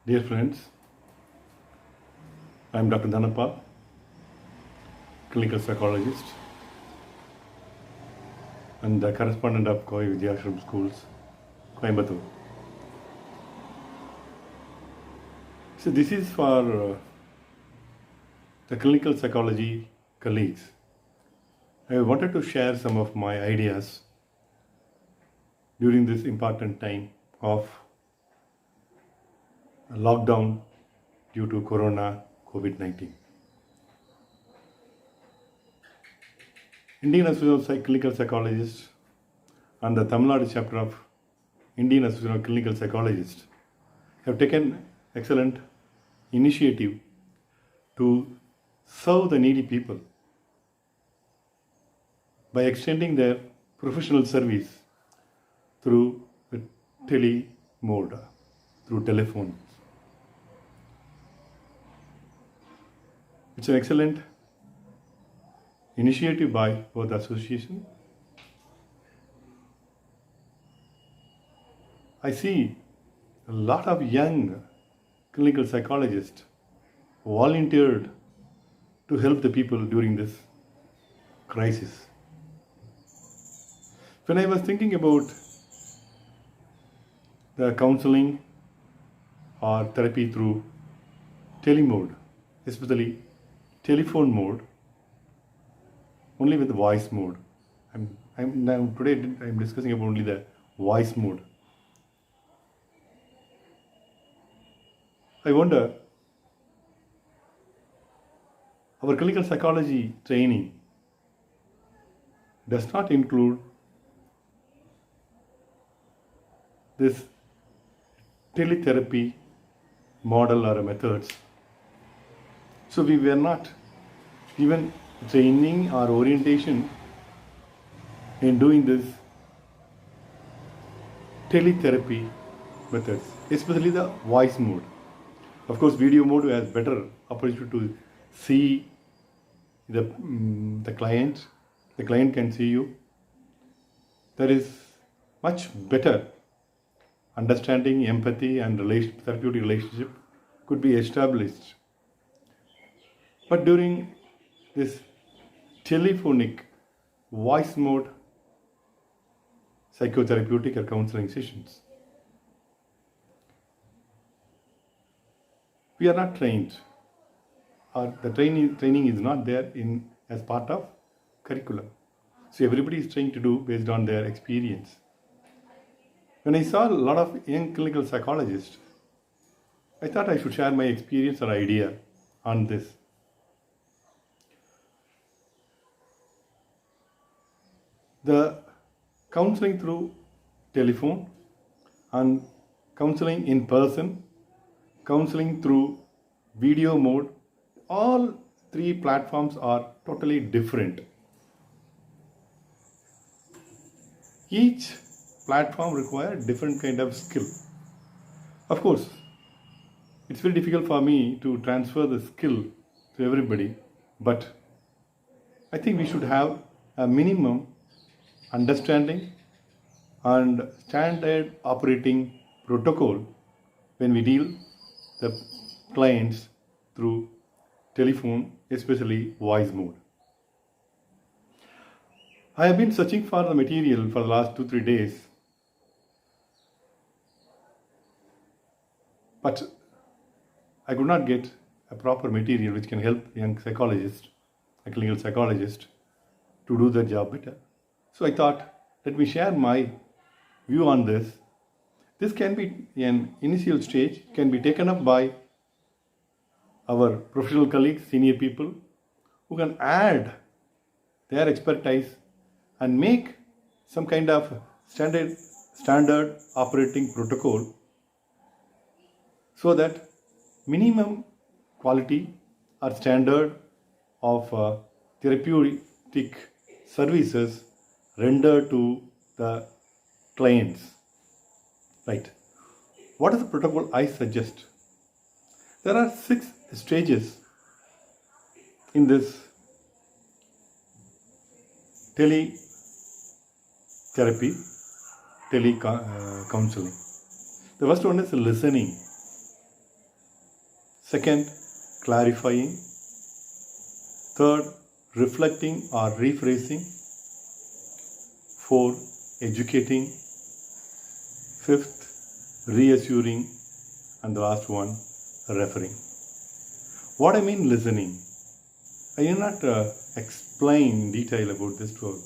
Dear friends, I am Dr. Dhanapal, clinical psychologist and the correspondent of Koi Vidyashram Schools, Coimbatore. So this is for the clinical psychology colleagues. I wanted to share some of my ideas during this important time of lockdown due to Corona COVID-19. Indian Association of Clinical Psychologists and the Tamil Nadu chapter of Indian Association of Clinical Psychologists have taken excellent initiative to serve the needy people by extending their professional service through the tele mode, through telephone. It's an excellent initiative by both the association. I see a lot of young clinical psychologists volunteered to help the people during this crisis. When I was thinking about the counseling or therapy through telemode, especially telephone mode, only with the voice mode. Today I'm discussing about only the voice mode. I wonder, our clinical psychology training does not include this teletherapy model or methods. So we were not even training or orientation in doing this teletherapy methods, especially the voice mode. Of course, video mode has better opportunity to see the client. The client can see you. There is much better understanding, empathy, and therapeutic relationship could be established. But during this telephonic voice mode psychotherapeutic or counseling sessions, we are not trained, or the training is not there as part of curriculum. So everybody is trying to do based on their experience. When I saw a lot of young clinical psychologists, I thought I should share my experience or idea on this. The counseling through telephone and counseling in person, counseling through video mode, all three platforms are totally different. Each platform requires different kind of skill. Of course, it's very difficult for me to transfer the skill to everybody, but I think we should have a minimum understanding and standard operating protocol when we deal the clients through telephone, especially voice mode. I have been searching for the material for the last 2-3 days, but I could not get a proper material which can help young psychologists, a clinical psychologist, to do their job better. So I thought, let me share my view on this. This can be an initial stage, can be taken up by our professional colleagues, senior people, who can add their expertise and make some kind of standard operating protocol, so that minimum quality or standard of therapeutic services rendered to the clients. Right. What is the protocol I suggest? There are 6 stages in this teletherapy, counseling. The first one is listening. Second, clarifying. Third, reflecting or rephrasing. Fourth, educating. Fifth, reassuring. And the last one, referring. What I mean listening, I will not explain in detail about this to our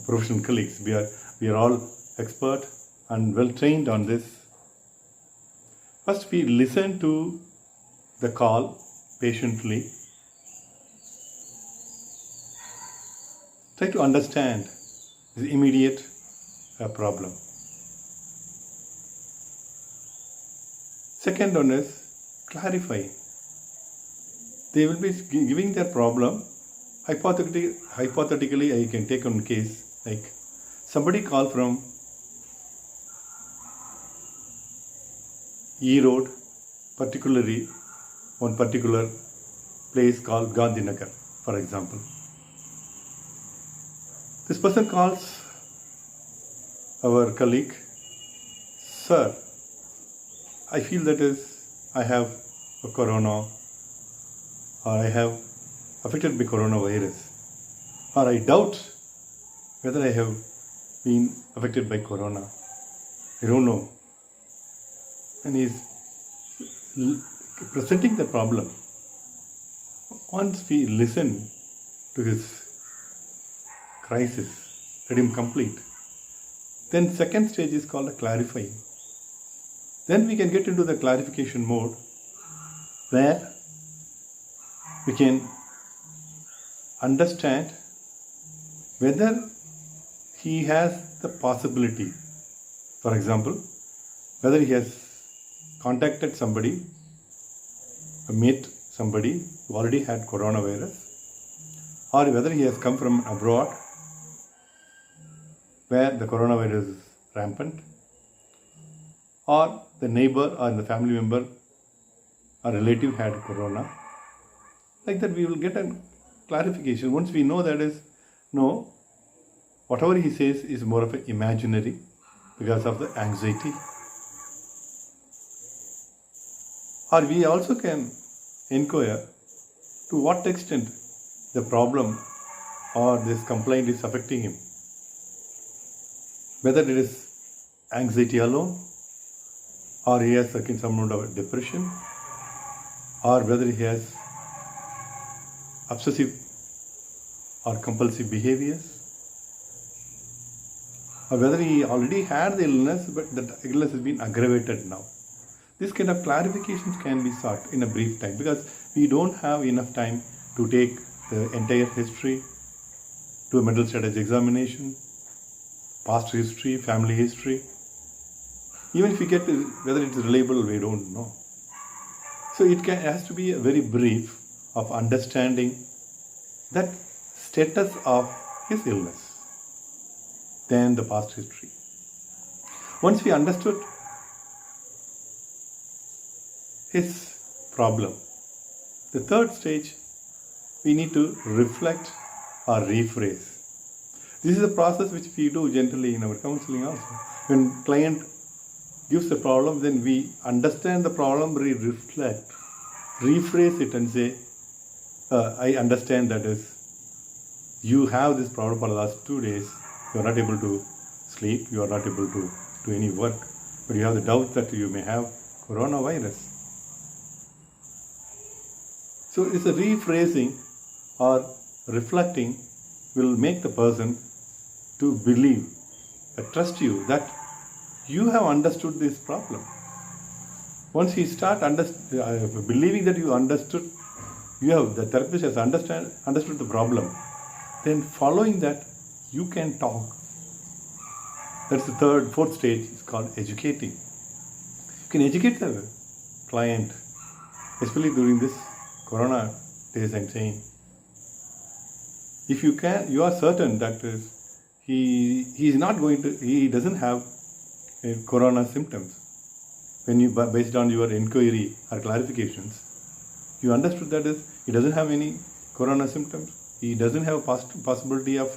professional colleagues. We are all expert and well trained on this. First, we listen to the call patiently. Try to understand the immediate problem. Second one is clarify. They will be giving their problem. Hypothetically, I can take one case like somebody called from E Road, particularly one particular place called Gandhinagar, for example. This person calls our colleague, "Sir, I feel I have a corona, or I have affected by coronavirus, or I doubt whether I have been affected by corona. I don't know." And he is presenting the problem. Once we listen to his crisis, let him complete. Then second stage is called a clarifying. Then we can get into the clarification mode where we can understand whether he has the possibility, for example, whether he has contacted somebody, met somebody who already had coronavirus, or whether he has come from abroad where the coronavirus is rampant, or the neighbor or the family member or relative had corona. Like that we will get a clarification. Once we know that is, no, whatever he says is more of an imaginary because of the anxiety. Or we also can inquire to what extent the problem or this complaint is affecting him. Whether it is anxiety alone, or he has some amount of depression, or whether he has obsessive or compulsive behaviors, or whether he already had the illness but that illness has been aggravated now. This kind of clarifications can be sought in a brief time because we don't have enough time to take the entire history, to a mental status examination, past history, family history. Even if we get whether it's reliable, we don't know. So it has to be a very brief of understanding that status of his illness, then the past history. Once we understood his problem, the third stage, we need to reflect or rephrase. This is a process which we do generally in our counseling also. When client gives the problem, then we understand the problem, we reflect, rephrase it and say, I understand that is, you have this problem for the last 2 days, you are not able to sleep, you are not able to do any work, but you have the doubt that you may have coronavirus. So it's a rephrasing or reflecting will make the person to believe, trust you that you have understood this problem. Once he start believing that you understood, the therapist has understood the problem, then following that, you can talk. That's the fourth stage is called educating. You can educate the client, especially during this corona days, I'm saying. If you can, you are certain that he doesn't have corona symptoms. When you, based on your inquiry or clarifications, you understood that he doesn't have any corona symptoms. He doesn't have possibility of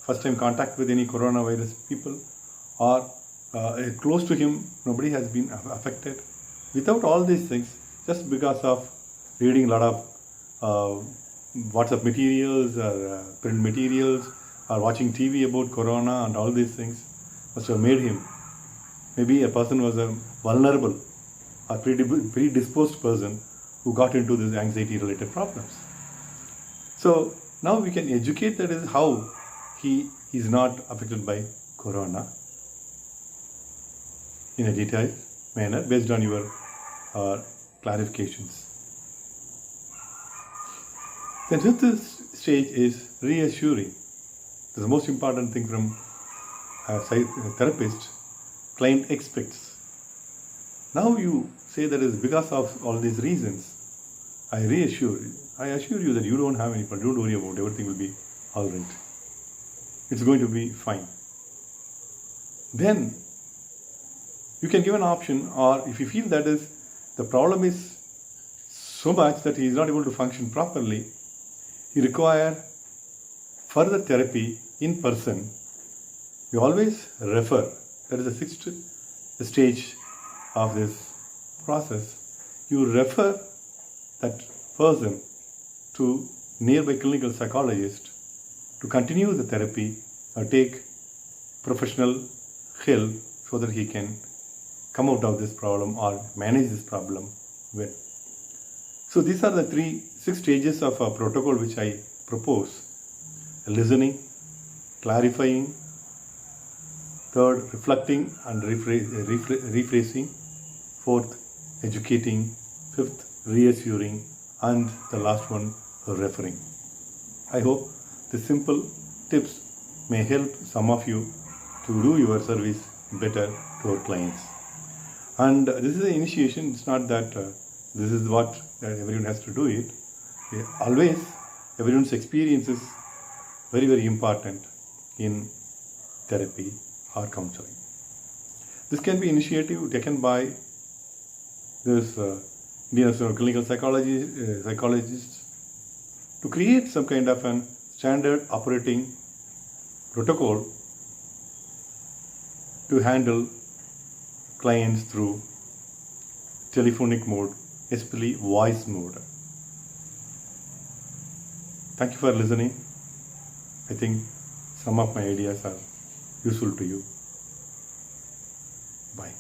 first time contact with any coronavirus people, or close to him, nobody has been affected. Without all these things, just because of reading a lot of WhatsApp materials or print materials or watching TV about corona and all these things must have made him. Maybe a person was a vulnerable or predisposed person who got into these anxiety-related problems. So now we can educate that is how he is not affected by corona in a detailed manner based on your clarifications. The fifth stage is reassuring. The most important thing from a therapist, client expects. Now you say that is because of all these reasons. I assure you that you don't have any problem. Don't worry about it. Everything will be all right. It's going to be fine. Then you can give an option, or if you feel that is the problem is so much that he is not able to function properly, you require further therapy in person. You always refer. That is the sixth stage of this process. You refer that person to nearby clinical psychologist to continue the therapy or take professional help so that he can come out of this problem or manage this problem well. So these are the six stages of a protocol which I propose. Listening, clarifying, third, reflecting and rephrasing, fourth, educating, fifth, reassuring, and the last one, referring. I hope the simple tips may help some of you to do your service better to our clients. And this is an initiation. It's not that this is what everyone has to do it. Always, everyone's experience is very, very important in therapy or counseling. This can be initiative taken by this Indian clinical psychologists to create some kind of an standard operating protocol to handle clients through telephonic mode, especially voice mode. Thank you for listening. I think some of my ideas are useful to you. Bye.